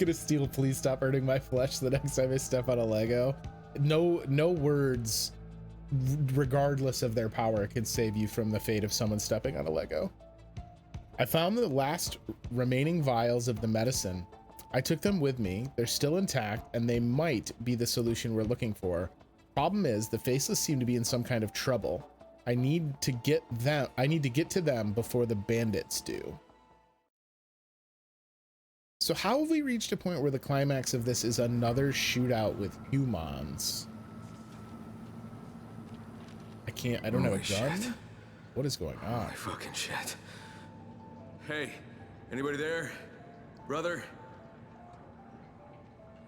gonna steal. Please stop hurting my flesh the next time I step on a Lego. No words, regardless of their power, can save you from the fate of someone stepping on a Lego. I found the last remaining vials of the medicine. I took them with me. They're still intact, and they might be the solution we're looking for. Problem is, the faceless seem to be in some kind of trouble. I need to get to them before the bandits do. So how have we reached a point where the climax of this is another shootout with humans? I don't have a gun? Shit. What is going on? Holy fucking shit. Hey, anybody there? Brother?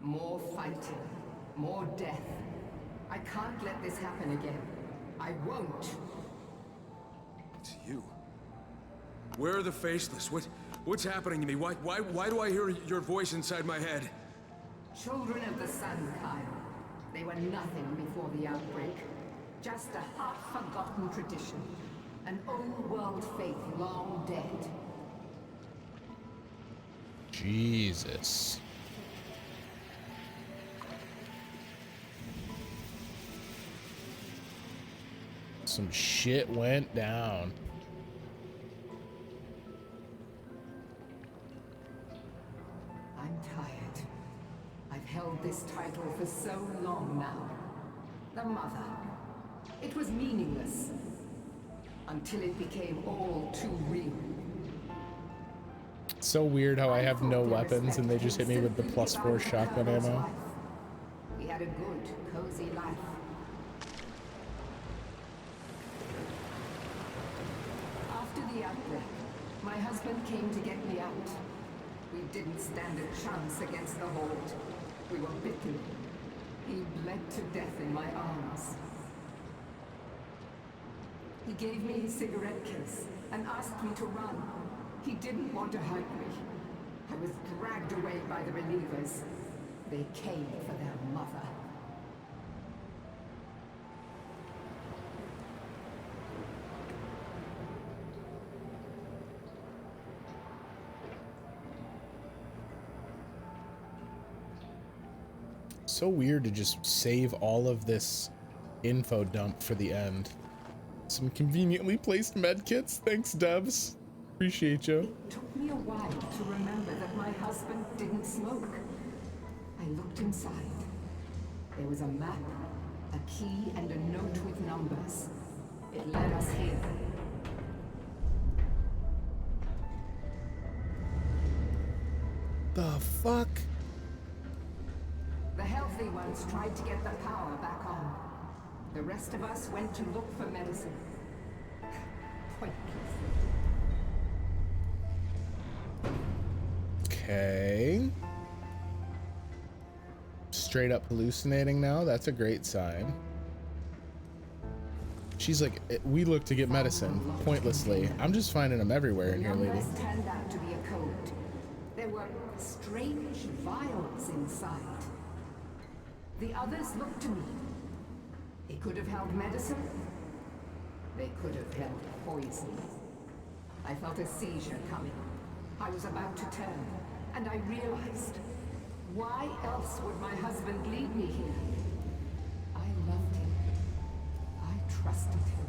More fighting, more death. I can't let this happen again. I won't. It's you. Where are the faceless? What's happening to me? Why do I hear your voice inside my head? Children of the sun, Kyle. They were nothing before the outbreak. Just a half-forgotten tradition. An old-world faith long dead. Jesus. Some shit went down. I'm tired. I've held this title for so long now. The mother. It was meaningless. Until it became all too real. It's so weird how I have no weapons and they just hit me with the +4 shotgun ammo. We had a good, cozy life. After the outbreak, my husband came to get me out. We didn't stand a chance against the Horde. We were bitten. He bled to death in my arms. He gave me his cigarette case and asked me to run. He didn't want to hurt me. I was dragged away by the relievers. They came for their mother. So weird to just save all of this info dump for the end. Some conveniently placed med kits. Thanks, devs. Appreciate you. It took me a while to remember that my husband didn't smoke. I looked inside. There was a map, a key, and a note with numbers. It led us here. The fuck? The healthy ones tried to get the power back on. The rest of us went to look for medicine. Pointless. Okay. Straight up hallucinating now. That's a great sign. She's like, we look to get medicine pointlessly. I'm just finding them everywhere in here, lady. Numbers turned out to be a code. There were strange vials inside. The others looked to me. They could have held medicine. They could have held poison. I felt a seizure coming. I was about to turn, and I realized, why else would my husband lead me here? I loved him. I trusted him.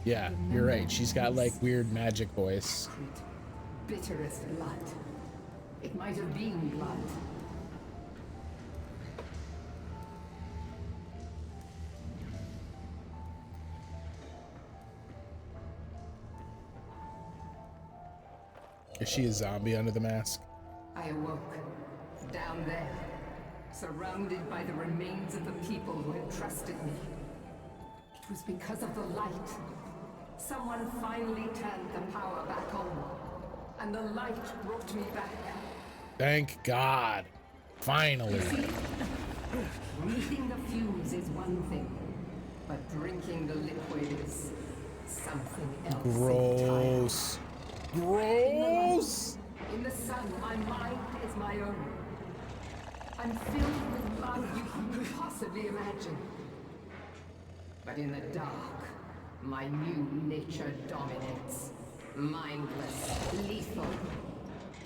Yeah, you're right. She's got like weird magic voice. Bitterest blood. It might have been blood. Is she a zombie under the mask? I awoke, down there, surrounded by the remains of the people who had trusted me. It was because of the light. Someone finally turned the power back on, and the light brought me back. Thank God. Finally. See, breathing the fumes is one thing, but drinking the liquid is something else. Gross. Gross. In the sun, my mind is my own. I'm filled with love you couldn't possibly imagine. But in the dark, my new nature dominates. Mindless, lethal.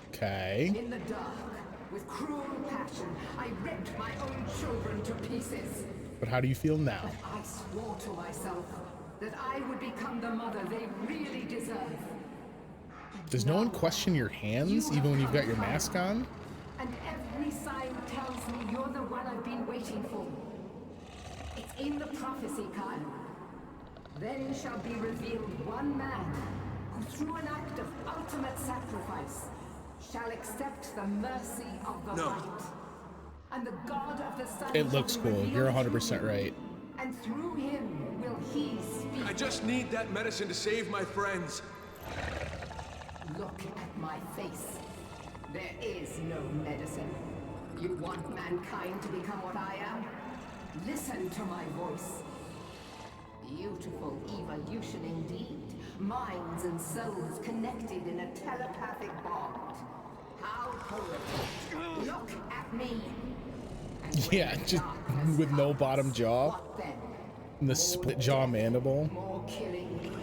Okay. In the dark, With cruel passion, I ripped my own children to pieces. But how do you feel now? I swore to myself that I would become the mother they really deserve. Does no one question your hands, even when you've got your mask on? And every sign tells me you're the one I've been waiting for. It's in the prophecy, Kyle. Then shall be revealed one man who, through an act of ultimate sacrifice, shall accept the mercy of the light. And the God of the sun. It looks cool. You're 100% right. And through him will he speak. I just need that medicine to save my friends. Look at my face. There is no medicine. You want mankind to become what I am? Listen to my voice. Beautiful evolution indeed. Minds and souls connected in a telepathic bond. How horrific. Look at me. Yeah, just with no bottom jaw. What then? And the split jaw mandible. More killing.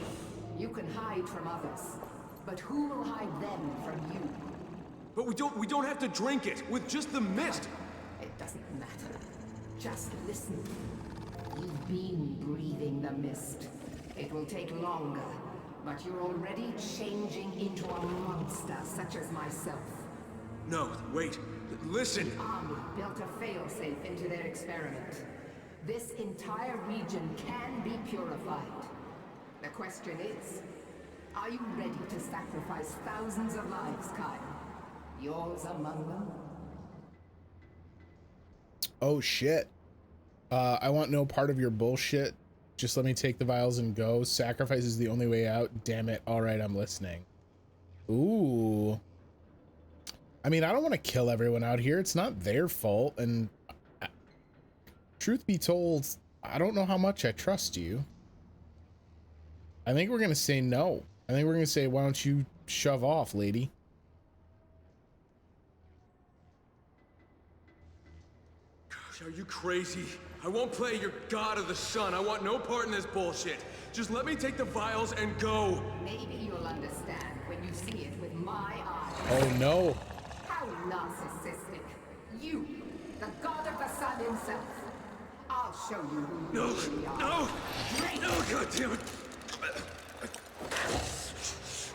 You can hide from others, but who will hide them from you? But we don't have to drink it. With just the mist. It doesn't matter. Just listen. You've been breathing the mist. It will take longer, but you're already changing into a monster such as myself. No, wait. Listen. The army built a failsafe into their experiment. This entire region can be purified. The question is, are you ready to sacrifice thousands of lives, Kyle? Yours among them? Oh shit. I want no part of your bullshit. Just let me take the vials and go. Sacrifice is the only way out. Damn it. All right, I'm listening. Ooh. I mean, I don't want to kill everyone out here. It's not their fault. And truth be told, I don't know how much I trust you. I think we're going to say no. I think we're going to say, why don't you shove off, lady? Gosh, are you crazy? I won't play your god of the sun. I want no part in this bullshit. Just let me take the vials and go. Maybe you'll understand when you see it with my eyes. Oh no. How narcissistic. You, the god of the sun himself. I'll show you who you really are. No! No, goddammit!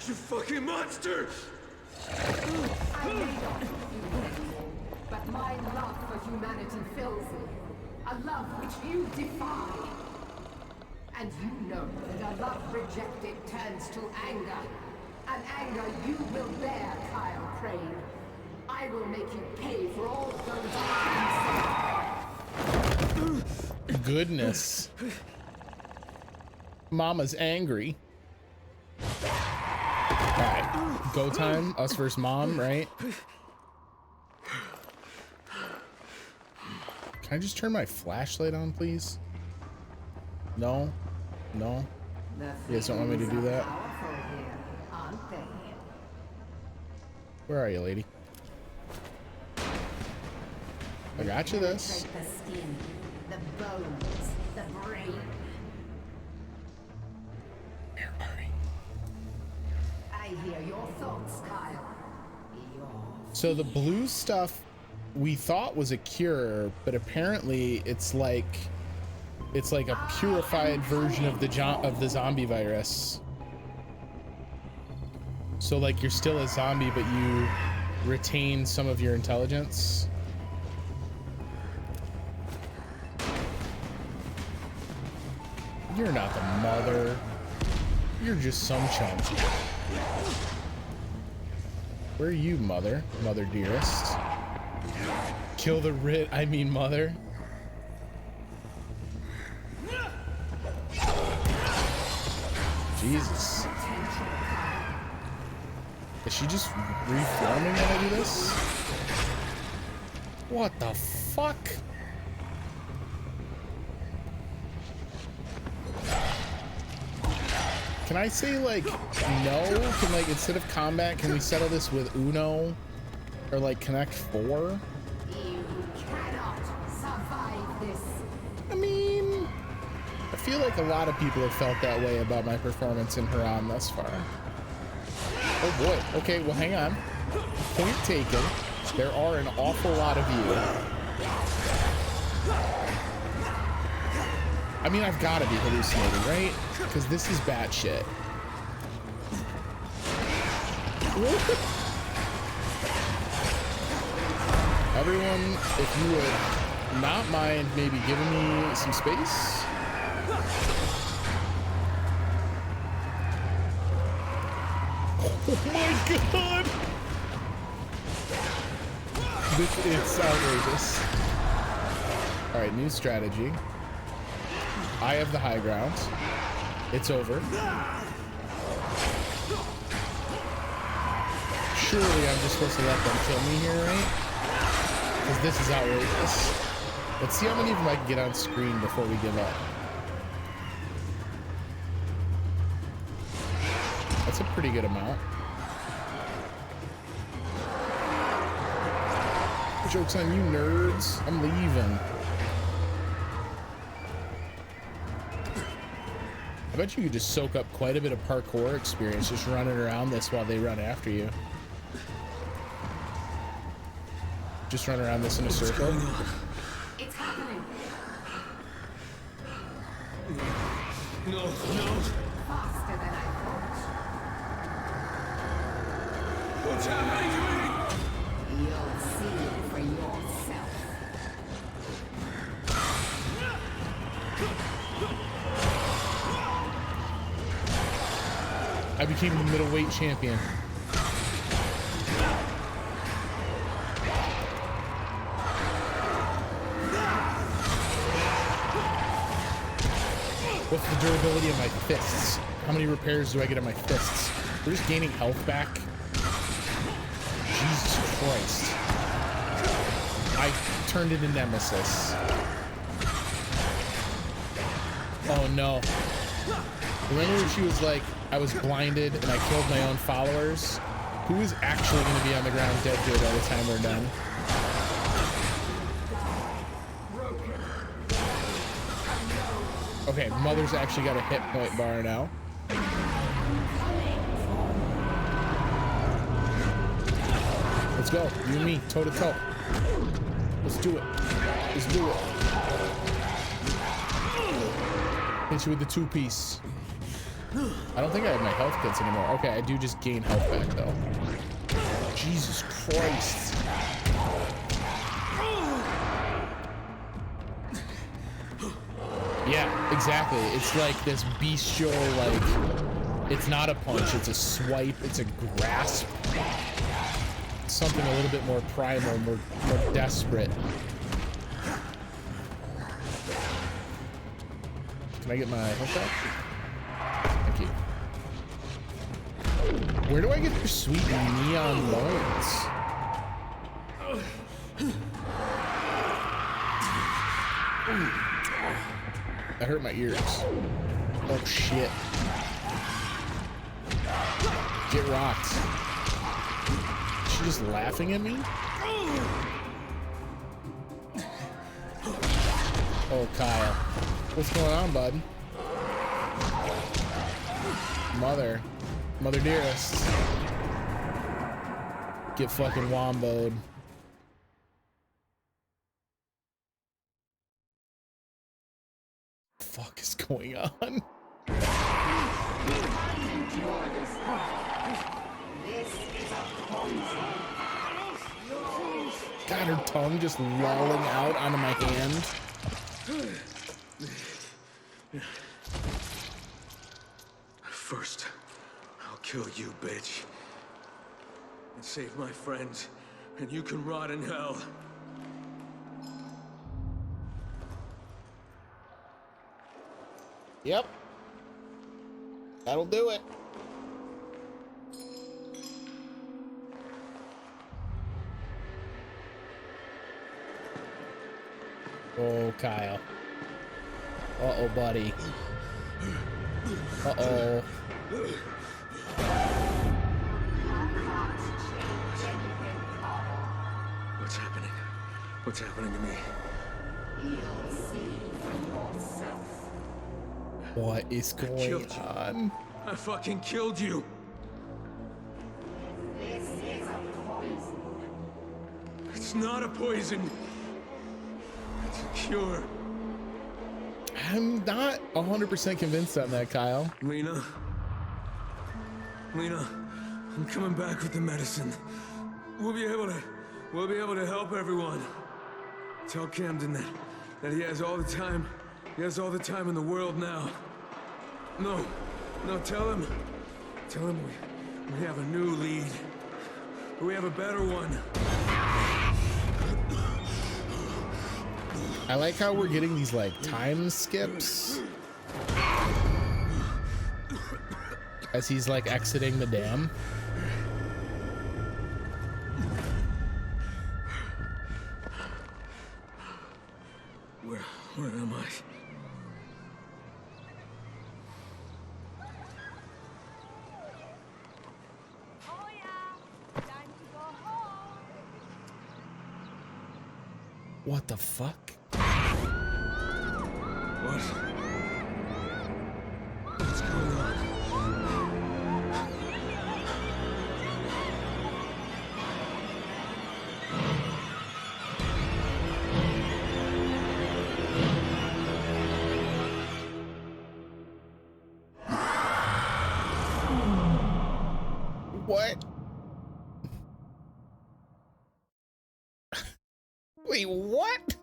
You fucking monster! I may not be you anymore, but my love for humanity fills me. A love which you defy. And you know that a love rejected turns to anger. An anger you will bear, Kyle Crane. I will make you pay for all those crimes. Goodness. Mama's angry. Alright, go time, us versus mom, right? Can I just turn my flashlight on, please? No? No? You guys don't want me to do that? Where are you, lady? I got you this. The skin, the bones, the brain. Where are you? I hear your thoughts, Kyle. So the blue stuff we thought was a cure, but apparently it's like a purified version of the zombie virus. So like you're still a zombie, but you retain some of your intelligence. You're not the mother. You're just some chump. Where are you, mother? Mother dearest. Kill the mother. Jesus. Is she just reforming when I do this? What the fuck? Can I say like no? Can like instead of combat, can we settle this with Uno? Or like Connect 4? You cannot survive this. I mean, I feel like a lot of people have felt that way about my performance in Harran thus far. Oh boy. Okay, well hang on. Point taken. There are an awful lot of you. I mean, I've got to be hallucinating, right? Because this is batshit. Everyone, if you would not mind maybe giving me some space. Oh my god! It's outrageous. Alright, new strategy. I have the high ground. It's over. Surely I'm just supposed to let them kill me here, right? Because this is outrageous. Let's see how many of them I can get on screen before we give up. That's a pretty good amount. Joke's on you, nerds. I'm leaving. I bet you could just soak up quite a bit of parkour experience just running around this while they run after you. Just run around this in a circle. It's happening. No. Faster than I thought. What's happening to me? You'll see it for yourself. I became the middleweight champion. What's the durability of my fists? How many repairs do I get on my fists? We're just gaining health back. Jesus Christ. I turned into Nemesis. Oh no. Remember when she was like, I was blinded and I killed my own followers? Who is actually going to be on the ground dead good by the time we're done? Okay, Mother's actually got a hit point bar now. Let's go. You and me, toe to toe. Let's do it. Let's do it. Hit you with the two-piece. I don't think I have my health kits anymore. Okay, I do just gain health back though. Jesus Christ. Yeah, exactly. It's like this bestial, like, it's not a punch, it's a swipe, it's a grasp. Something a little bit more primal, more desperate. Can I get my health back? Thank you. Where do I get your sweet neon bones? That hurt my ears. Oh shit. Get rocked. Is she just laughing at me? Oh, Kyle. What's going on, bud? Mother dearest. Get fucking womboed. Fuck is going on? God, her tongue just lolling out onto my hand. First, I'll kill you, bitch. And save my friends, and you can rot in hell. Yep. That'll do it. Oh, Kyle. Uh-oh, buddy. Uh-oh. What's happening? What's happening to me? What is going on? I fucking killed you. It's not a poison. It's a cure. I'm not 100% convinced on that, Kyle. Lena, I'm coming back with the medicine. We'll be able to help everyone. Tell Camden that he has all the time. He has all the time in the world now. No, tell him we have a new lead. We have a better one. I like how we're getting these like time skips as he's like exiting the dam. Where am I? Oh yeah, time to go home. What the fuck? What? What's going on? What? Wait, what?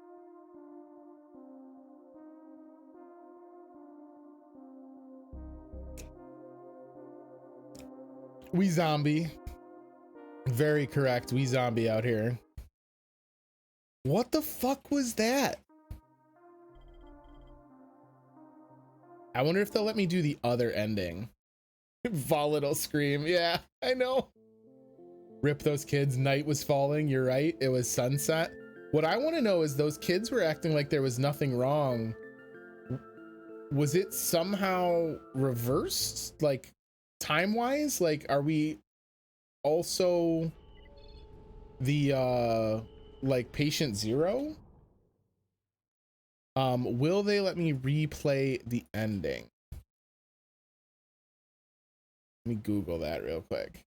We zombie. Very correct. We zombie out here. What the fuck was that? I wonder if they'll let me do the other ending. Volatile scream. Yeah, I know. Rip those kids. Night was falling. You're right. It was sunset. What I want to know is those kids were acting like there was nothing wrong. Was it somehow reversed? Like time-wise? Like, are we also the like patient zero? Will they let me replay the ending? Let me Google that real quick.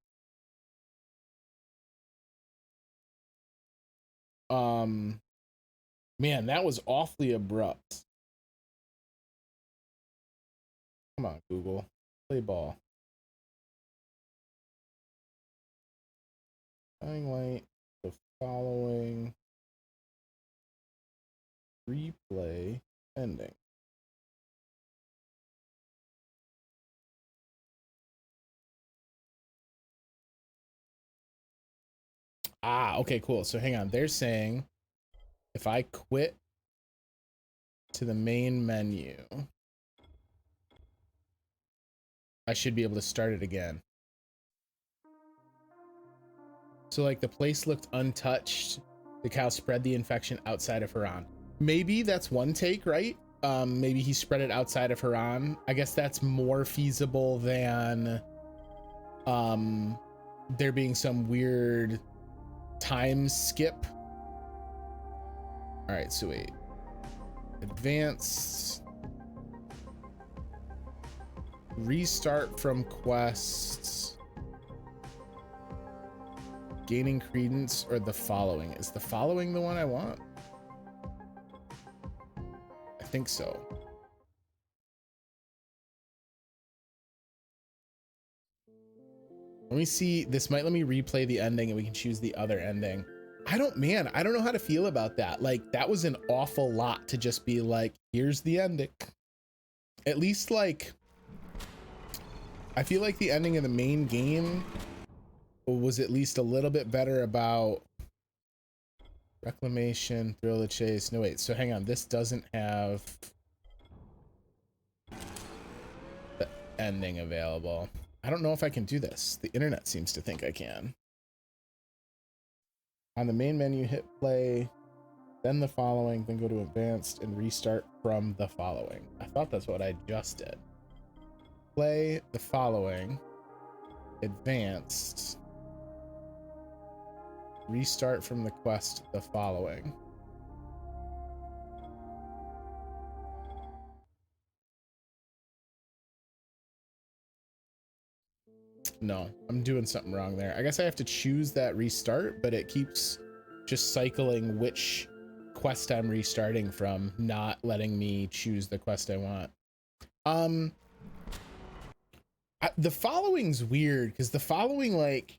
Man, that was awfully abrupt. Come on, Google. Play ball. Dying light, the following. Replay ending. Ah, okay, cool. So hang on. They're saying if I quit to the main menu, I should be able to start it again. So like the place looked untouched. The cow spread the infection outside of Harran. Maybe that's one take, right? Maybe he spread it outside of Harran. I guess that's more feasible than there being some weird time skip. All right, so wait. Advanced. Restart from quests. Gaining credence or the following. Is the following the one I want? I think so. Let me see. This might let me replay the ending and we can choose the other ending. I don't know how to feel about that. Like, that was an awful lot to just be like, here's the ending. At least, like, I feel like the ending of the main game was at least a little bit better about reclamation, thrill the chase. No, wait. So hang on. This doesn't have the ending available. I don't know if I can do this. The internet seems to think I can. On the main menu, hit play, then the following, then go to advanced and restart from the following. I thought that's what I just did. Play the following, advanced, restart from the quest the following. No, I'm doing something wrong there. I guess I have to choose that restart, but it keeps just cycling which quest I'm restarting from, not letting me choose the quest I want. The following's weird because the following, like,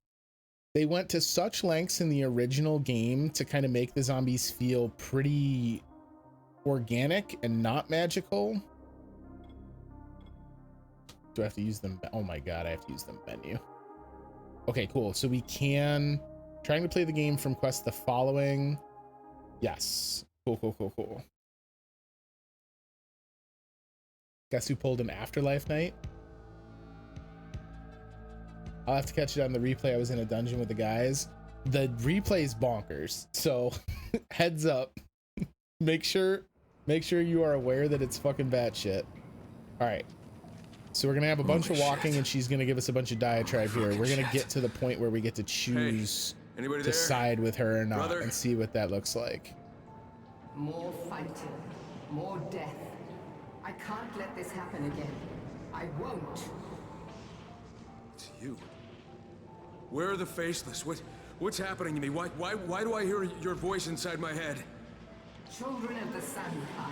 they went to such lengths in the original game to kind of make the zombies feel pretty organic and not magical. Do I have to use them? Oh my god, I have to use the menu. Okay, cool. So we can trying to play the game from quest the following. Yes. Cool. Guess who pulled an afterlife night? I'll have to catch it on the replay. I was in a dungeon with the guys. The replay is bonkers. So heads up. Make sure you are aware that it's fucking batshit. All right. So we're gonna have a bunch of walking, and she's gonna give us a bunch of diatribe here. We're gonna get to the point where we get to choose to side with her or not, and see what that looks like. More fighting, more death. I can't let this happen again. I won't. It's you. Where are the faceless? What's happening to me? Why do I hear your voice inside my head? Children of the Sun, Kyle.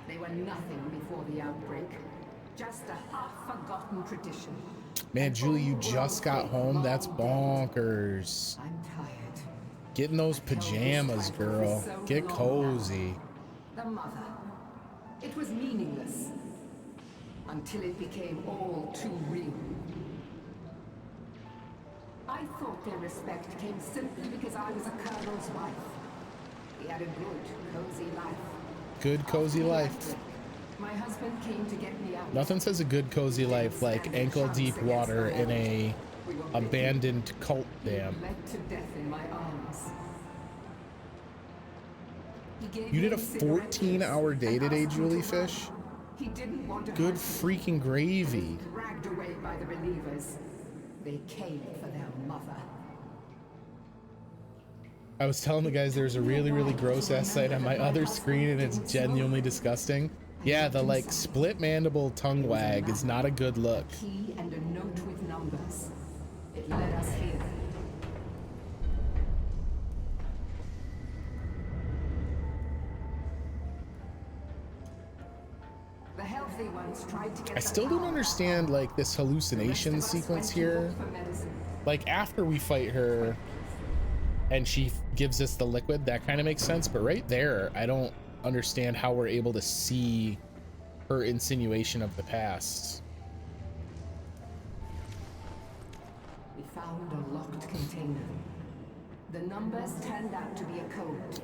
They were nothing before the outbreak. Just a half-forgotten tradition. Man, Julie, you just got home? That's bonkers. I'm tired. Get in those pajamas, girl. Get cozy. The mother. It was meaningless. Until it became all too real. I thought their respect came simply because I was a colonel's wife. He had a good, cozy life. Good, cozy life. My husband came to get me out. Nothing says a good, cozy life like ankle-deep water in a abandoned cult dam. Led to death in my arms. You did a 14-hour day today, Julie Fish? He didn't want to. Good freaking gravy. Dragged away by the relievers. They came for their mother. I was telling the guys there's a really, really gross ass sight on my other screen, and it's genuinely disgusting. Yeah, the like split mandible tongue wag is not a good look. Key and a note with numbers. It led us here. The healthy ones tried to get. I still don't understand like this hallucination sequence here. Like after we fight her and she gives us the liquid, that kind of makes sense, but right there I don't understand how we're able to see her insinuation of the past. We found a locked container. The numbers turned out to be a code.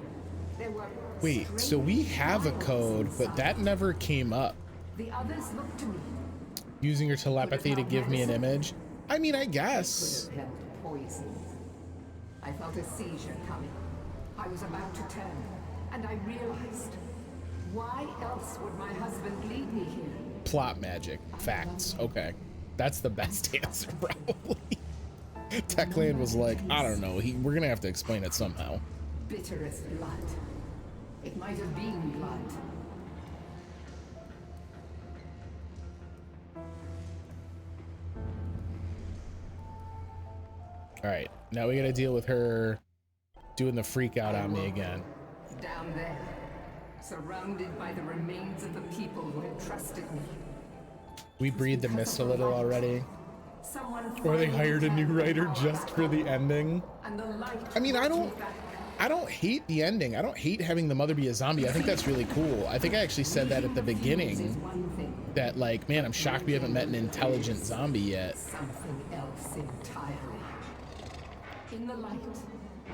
There were. Wait, so we have a code, but that never came up. The others looked to me. Using her telepathy to give me an image? I mean, I guess. Could have held poison. I felt a seizure coming. I was about to turn, and I realized, why else would my husband lead me here? Plot magic. Facts. Okay. That's the best answer, probably. Techland was like, I don't know. We're gonna have to explain it somehow. Bitter as blood. It might have been blood. All right, now we gotta deal with her doing the freak out on me again. Down there, surrounded by the remains of the people who had trusted me. We breathed the mist a little already. Or they hired a new writer just for the ending. I mean, I don't hate the ending. I don't hate having the mother be a zombie. I think that's really cool. I think I actually said that at the beginning. That like, man, I'm shocked we haven't met an intelligent zombie yet. Something else entirely. In the light,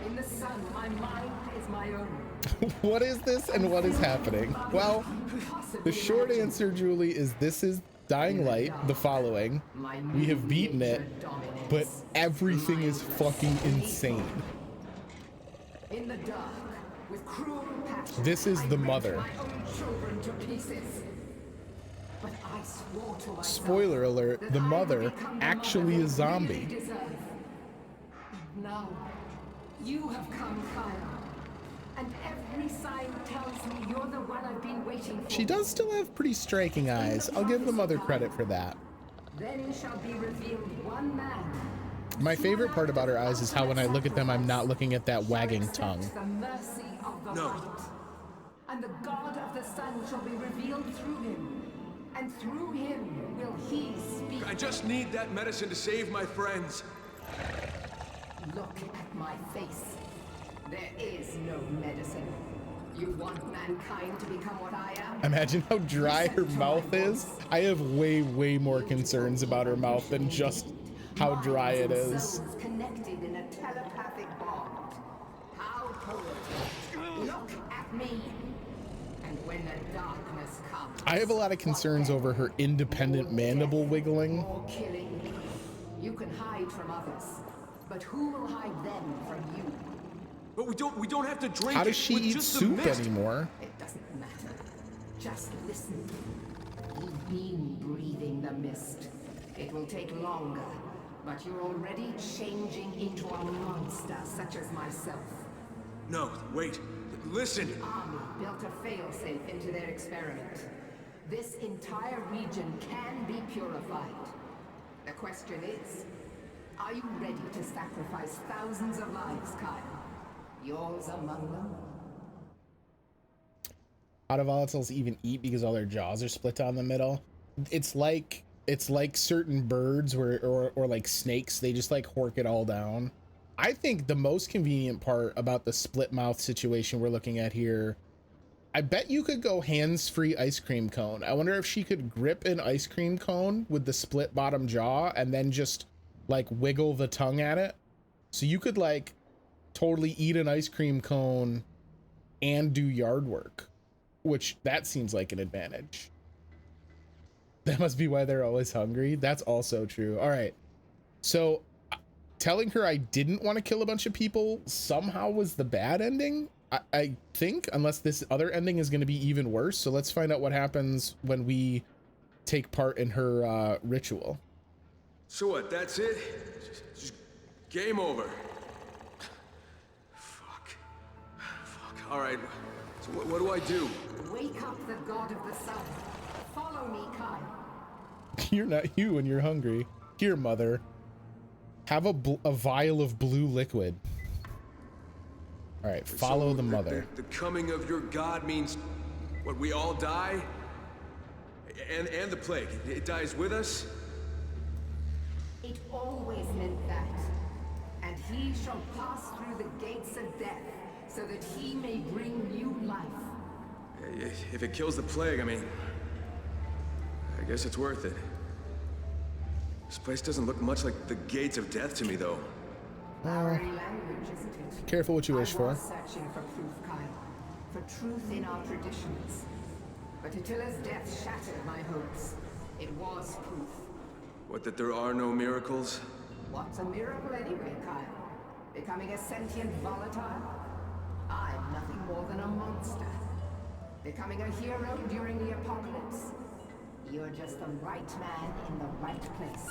in the sun, my mind is my own. What is this and what is happening? Well, the short answer, Julie, is this is Dying Light, the following. We have beaten it, but everything is fucking insane. In the dark, with cruel passion, this is the mother. my own children to pieces. But I swore to myself, spoiler alert, the mother actually a zombie. Now, you have come, Kyle. And every sign tells me you're the one I've been waiting for. She does still have pretty striking eyes. I'll give the mother credit for that. Then shall be revealed one man. My favorite part about her eyes is how when I look at them, I'm not looking at that wagging tongue. The mercy of the No. light, and the God of the sun shall be revealed through him, and through him will he speak. I just need that medicine to save my friends. Look at my face. There is no medicine. You want mankind to become what I am? Imagine how dry her mouth is. I have way more concerns about her mouth than just how dry it is. Connected in a telepathic bond. How poetic. Look at me. And when the darkness comes, I have a lot of concerns over her independent mandible wiggling. more killing. You can hide from others, but who will hide them from you? But we don't have to drink How it does she with eat just the soup mist. anymore? It doesn't matter. Just listen. You've been breathing the mist. It will take longer, but you're already changing into a monster such as myself. No, wait. Listen. The army built a failsafe into their experiment. This entire region can be purified. The question is, are you ready to sacrifice thousands of lives, Kyle? Yours among them? How do volatiles even eat because all their jaws are split down the middle? It's like certain birds or like snakes, they just like hork it all down. I think the most convenient part about the split mouth situation we're looking at here, I bet you could go hands-free ice cream cone. I wonder if she could grip an ice cream cone with the split bottom jaw and then just like wiggle the tongue at it. So you could like totally eat an ice cream cone and do yard work, which that seems like an advantage. That must be why they're always hungry. That's also true. All right. So telling her I didn't want to kill a bunch of people somehow was the bad ending. I think, unless this other ending is going to be even worse. So let's find out what happens when we take part in her ritual. So what, that's it? Just game over. Fuck. All right. So what do I do? Wake up the god of the sun. Follow me, Kyle. You're not you when you're hungry. Here, mother. Have a vial of blue liquid. All right, follow So the mother. The coming of your god means what, we all die? And the plague, it dies with us? It always meant that. And he shall pass through the gates of death, so that he may bring new life. If it kills the plague, I mean, I guess it's worth it. This place doesn't look much like the gates of death to me, though. Flowery language, isn't it? Careful what you wish I for. was searching for proof, Kyle. For truth in our traditions. But Attila's death shattered my hopes. It was proof. What, that there are no miracles? What's a miracle anyway, Kyle? Becoming a sentient volatile? I'm nothing more than a monster. Becoming a hero during the apocalypse? You're just the right man in the right place.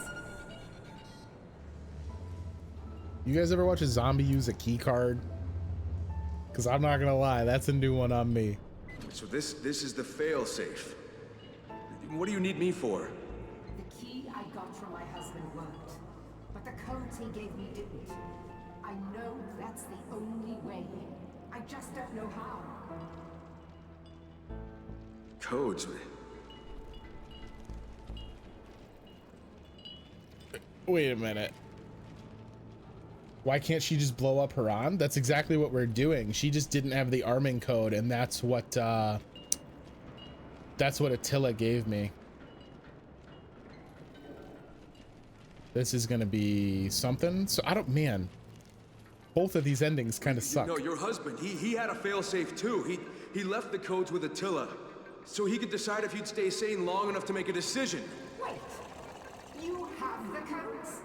You guys ever watch a zombie use a key card? Because I'm not gonna lie, that's a new one on me. So this is the fail-safe. What do you need me for? The key I got from my husband worked, but the codes he gave me didn't. I know that's the only way. I just don't know how. Codes? Wait a minute. Why can't she just blow up Harran? That's exactly what we're doing. She just didn't have the arming code, and that's what Attila gave me. This is gonna be something. So I don't, man. Both of these endings kind of suck. No, your husband, he had a fail-safe too. He left the codes with Attila, so he could decide if you'd stay sane long enough to make a decision. Wait! You have the codes?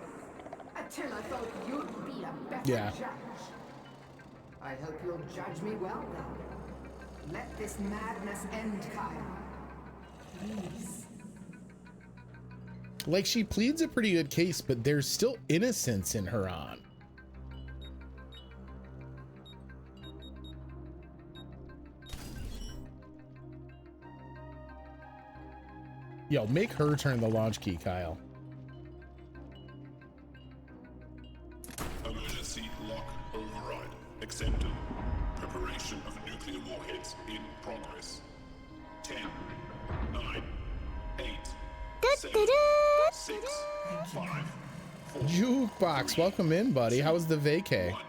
Attila thought you'd be a better judge. I hope you'll judge me well then. Let this madness end, Kyle. Please. Like, she pleads a pretty good case, but there's still innocence in Harran. Yo, make her turn the launch key, Kyle. Accepted. Preparation of nuclear warheads in progress. 10, 9, 8, 7, 6, 5, 4. Jukebox, welcome in, buddy. How was the vacay? 1.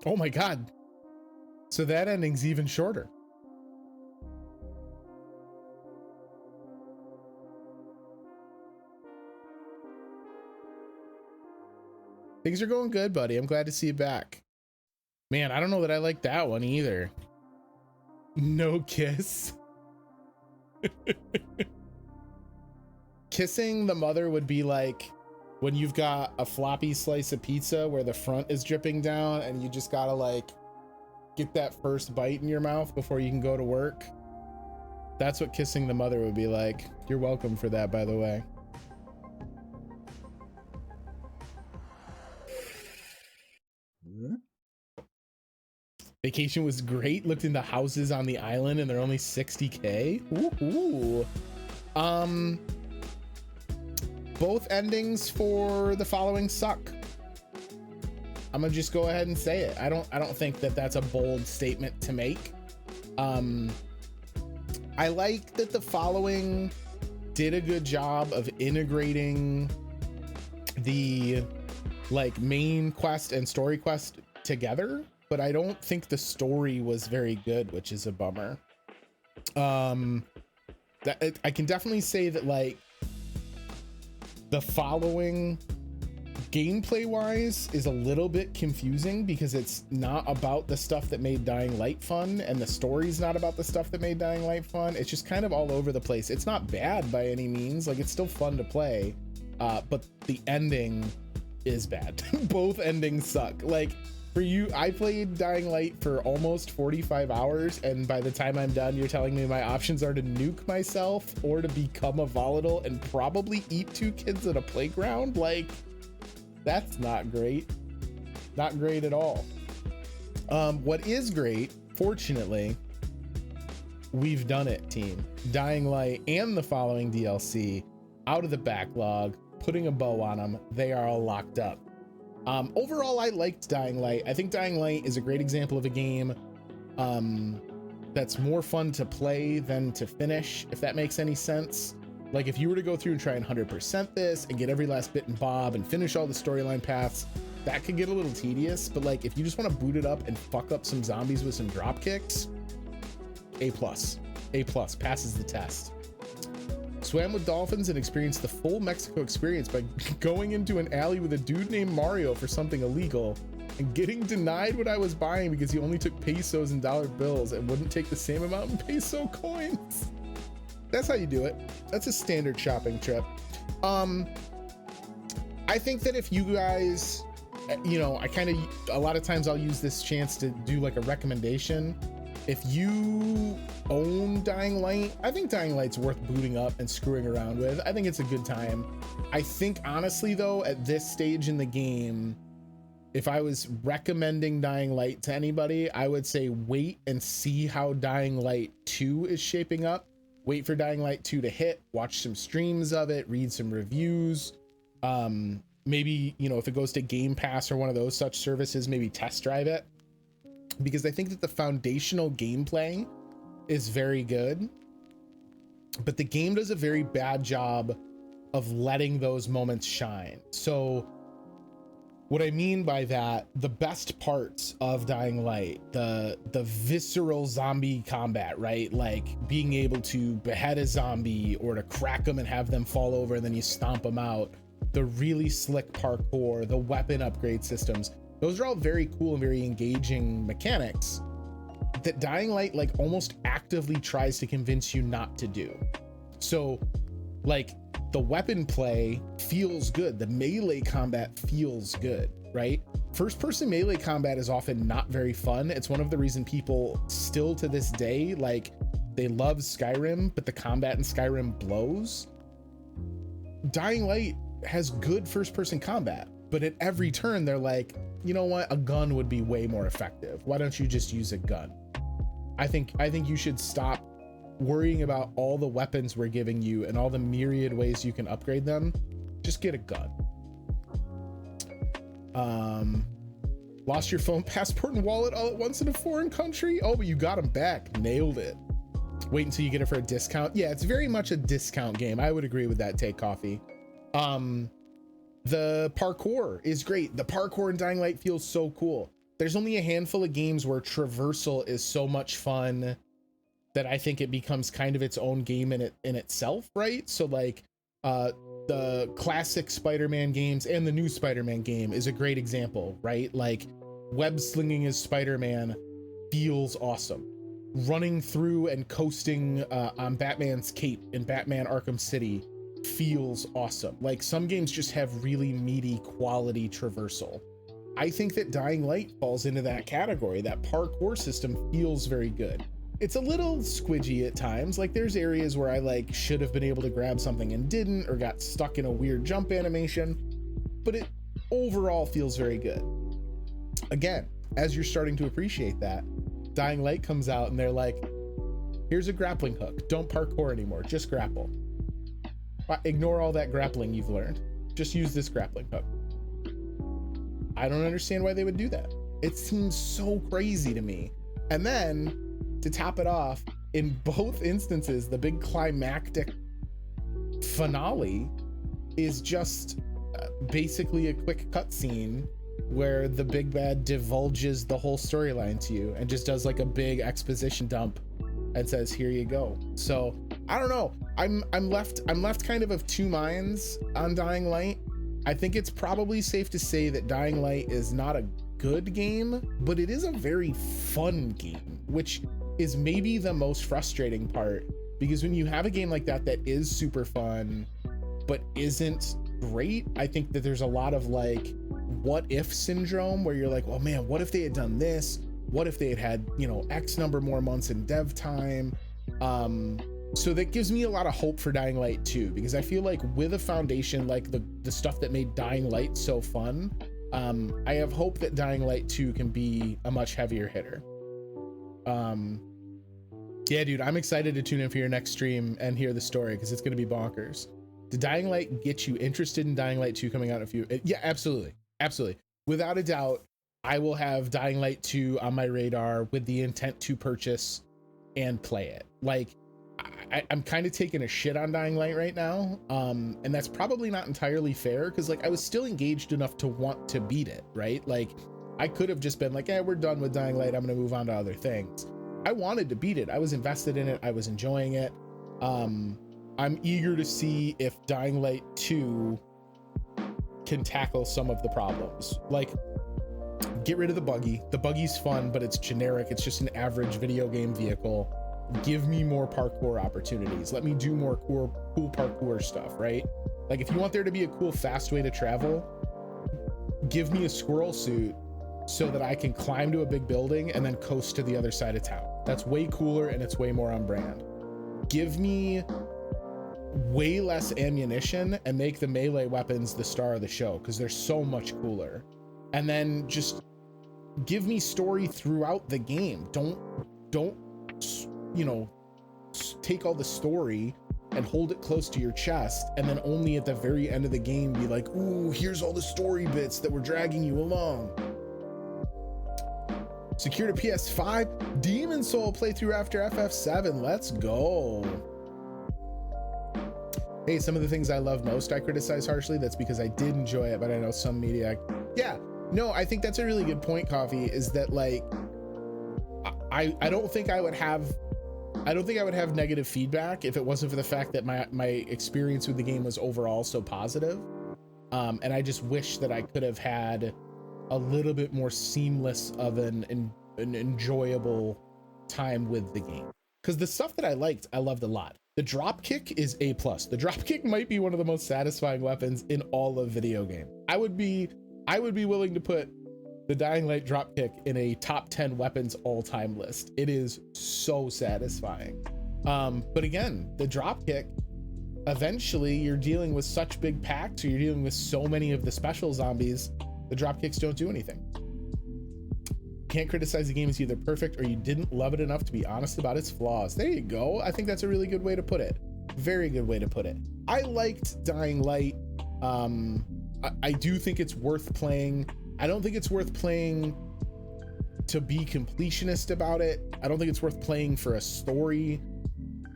Oh my god. So that ending's even shorter. Things are going good, buddy. I'm glad to see you back. Man, I don't know that I like that one either. No kiss. Kissing the mother would be like when you've got a floppy slice of pizza where the front is dripping down and you just gotta like get that first bite in your mouth before you can go to work. That's what kissing the mother would be like. You're welcome for that, by the way. Vacation was great. Looked into houses on the island and they're only 60K. Ooh. Both endings for the following suck. I'm gonna just go ahead and say it. I don't think that that's a bold statement to make. I like that the following did a good job of integrating the like main quest and story quest together, but I don't think the story was very good, which is a bummer. I can definitely say that like the following gameplay wise is a little bit confusing because it's not about the stuff that made Dying Light fun and the story's not about the stuff that made Dying Light fun. It's just kind of all over the place. It's not bad by any means. Like it's still fun to play, but the ending is bad. Both endings suck. Like for you, I played Dying Light for almost 45 hours and by the time I'm done, you're telling me my options are to nuke myself or to become a volatile and probably eat 2 kids at a playground. Like that's not great. Not great at all. What is great, fortunately, we've done it, team. Dying Light and the following DLC out of the backlog, putting a bow on them. They are all locked up. Overall, I liked Dying Light. I think Dying Light is a great example of a game that's more fun to play than to finish, if that makes any sense. Like if you were to go through and try and 100% this and get every last bit and bob and finish all the storyline paths, that could get a little tedious. But like if you just want to boot it up and fuck up some zombies with some drop kicks, A+, passes the test. Swam with dolphins and experienced the full Mexico experience by going into an alley with a dude named Mario for something illegal and getting denied what I was buying because he only took pesos and dollar bills and wouldn't take the same amount in peso coins. That's how you do it. That's a standard shopping trip. I think that if you guys, you know, a lot of times I'll use this chance to do like a recommendation. If you own Dying Light, I think Dying Light's worth booting up and screwing around with. I think it's a good time. I think honestly though, at this stage in the game, if I was recommending Dying Light to anybody, I would say wait and see how Dying Light 2 is shaping up. Wait for Dying Light 2 to hit, watch some streams of it, read some reviews. Maybe, you know, if it goes to Game Pass or one of those such services, maybe test drive it. Because I think that the foundational gameplay is very good, but the game does a very bad job of letting those moments shine. So what I mean by that, the best parts of Dying Light, the visceral zombie combat, right? Like being able to behead a zombie or to crack them and have them fall over and then you stomp them out, the really slick parkour, the weapon upgrade systems, those are all very cool and very engaging mechanics that Dying Light like almost actively tries to convince you not to do. So like the weapon play feels good. The melee combat feels good, right? First person melee combat is often not very fun. It's one of the reasons people still to this day, like they love Skyrim, but the combat in Skyrim blows. Dying Light has good first person combat, but at every turn they're like, you know what? A gun would be way more effective. Why don't you just use a gun? I think you should stop worrying about all the weapons we're giving you and all the myriad ways you can upgrade them. Just get a gun. Lost your phone, passport, and wallet all at once in a foreign country? Oh, but you got them back. Nailed it. Wait until you get it for a discount. Yeah, it's very much a discount game. I would agree with that take, Coffee. The parkour is great. The parkour in Dying Light feels so cool. There's only a handful of games where traversal is so much fun that I think it becomes kind of its own game in itself, right? So like the classic Spider-Man games and the new Spider-Man game is a great example, right? Like web slinging as Spider-Man feels awesome. Running through and coasting on Batman's cape in Batman Arkham City feels awesome. Like some games just have really meaty quality traversal. I think that Dying Light falls into that category. That parkour system feels very good. It's a little squidgy at times. Like there's areas where I like should have been able to grab something and didn't, or got stuck in a weird jump animation, but it overall feels very good. Again, as you're starting to appreciate that, Dying Light comes out and they're like, here's a grappling hook. Don't parkour anymore, just grapple. Ignore all that grappling you've learned. Just use this grappling hook. I don't understand why they would do that. It seems so crazy to me. And then to top it off, in both instances, the big climactic finale is just basically a quick cutscene where the big bad divulges the whole storyline to you and just does like a big exposition dump and says, here you go. So I don't know. I'm left kind of two minds on Dying Light. I think it's probably safe to say that Dying Light is not a good game, but it is a very fun game, which is maybe the most frustrating part, because when you have a game like that that is super fun but isn't great, I think that there's a lot of like what if syndrome, where you're like, oh man, what if they had done this? What if they had, you know, X number more months in dev time? So that gives me a lot of hope for Dying Light 2, because I feel like with a foundation like the stuff that made Dying Light so fun, I have hope that Dying Light 2 can be a much heavier hitter. Yeah, dude, I'm excited to tune in for your next stream and hear the story, because it's going to be bonkers. Did Dying Light get you interested in Dying Light 2 coming out in a few? Yeah, absolutely. Absolutely. Without a doubt, I will have Dying Light 2 on my radar with the intent to purchase and play it. Like, I'm kind of taking a shit on Dying Light right now. And that's probably not entirely fair, because like I was still engaged enough to want to beat it, right? Like I could have just been like, we're done with Dying Light, I'm going to move on to other things. I wanted to beat it. I was invested in it. I was enjoying it. I'm eager to see if Dying Light 2 can tackle some of the problems. Like, get rid of the buggy. The buggy's fun, but it's generic. It's just an average video game vehicle. Give me more parkour opportunities. Let me do more cool parkour stuff, right? Like if you want there to be a cool, fast way to travel, give me a squirrel suit so that I can climb to a big building and then coast to the other side of town. That's way cooler and it's way more on brand. Give me way less ammunition and make the melee weapons the star of the show, because they're so much cooler. And then just give me story throughout the game. Don't you know, take all the story and hold it close to your chest, and then only at the very end of the game be like, ooh, here's all the story bits that were dragging you along. Secured a PS5 Demon Soul playthrough after FF7. Let's go. Hey, some of the things I love most I criticize harshly. That's because I did enjoy it, but I know some media. Yeah, no, I think that's a really good point, Coffee, is that like I don't think I would have negative feedback if it wasn't for the fact that my experience with the game was overall so positive. And I just wish that I could have had a little bit more seamless of an enjoyable time with the game. Because the stuff that I liked, I loved a lot. The drop kick is A+. The drop kick might be one of the most satisfying weapons in all of video game. I would be willing to put the Dying Light dropkick in a top 10 weapons all-time list. It is so satisfying. But again, the dropkick, eventually you're dealing with such big packs, or you're dealing with so many of the special zombies, the dropkicks don't do anything. can't criticize the game as either perfect or you didn't love it enough to be honest about its flaws. There you go. I think that's a really good way to put it. Very good way to put it. I liked Dying Light. I do think it's worth playing. I don't think it's worth playing to be completionist about it. I don't think it's worth playing for a story.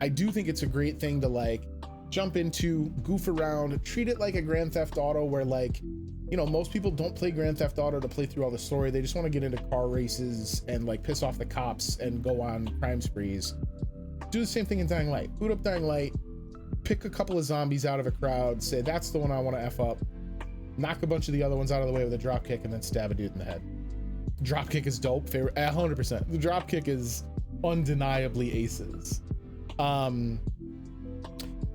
I do think it's a great thing to like jump into, goof around, treat it like a Grand Theft Auto where like, you know, most people don't play Grand Theft Auto to play through all the story. They just want to get into car races and like piss off the cops and go on crime sprees. Do the same thing in Dying Light. Boot up Dying Light, pick a couple of zombies out of a crowd, say that's the one I want to F up, knock a bunch of the other ones out of the way with a drop kick, and then stab a dude in the head. Drop kick is dope. Favorite 100%. The drop kick is undeniably aces.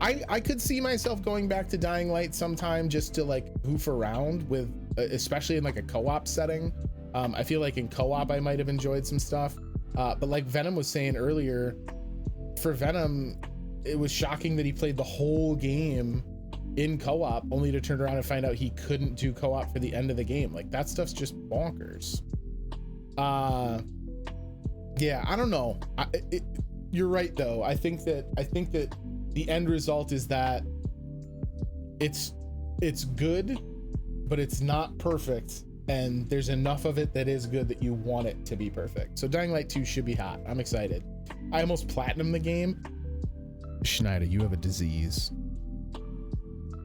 I could see myself going back to Dying Light sometime just to like goof around with, especially in like a co-op setting. I feel like in co-op I might have enjoyed some stuff, but like Venom was saying earlier, for Venom, it was shocking that he played the whole game in co-op only to turn around and find out he couldn't do co-op for the end of the game. Like that stuff's just bonkers. Yeah, I don't know. You're right though. I think that the end result is that it's good, but it's not perfect, and there's enough of it that is good that you want it to be perfect. So Dying Light 2 should be hot. I'm excited. I almost platinumed the game. Schneider, you have a disease.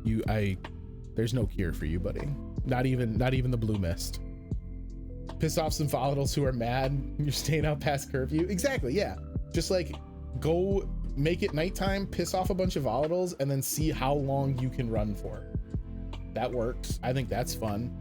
There's no cure for you, buddy. Not even the blue mist. Piss off some volatiles who are mad you're staying out past curfew. Exactly, yeah. Just like go make it nighttime, piss off a bunch of volatiles, and then see how long you can run for. That works. I think that's fun.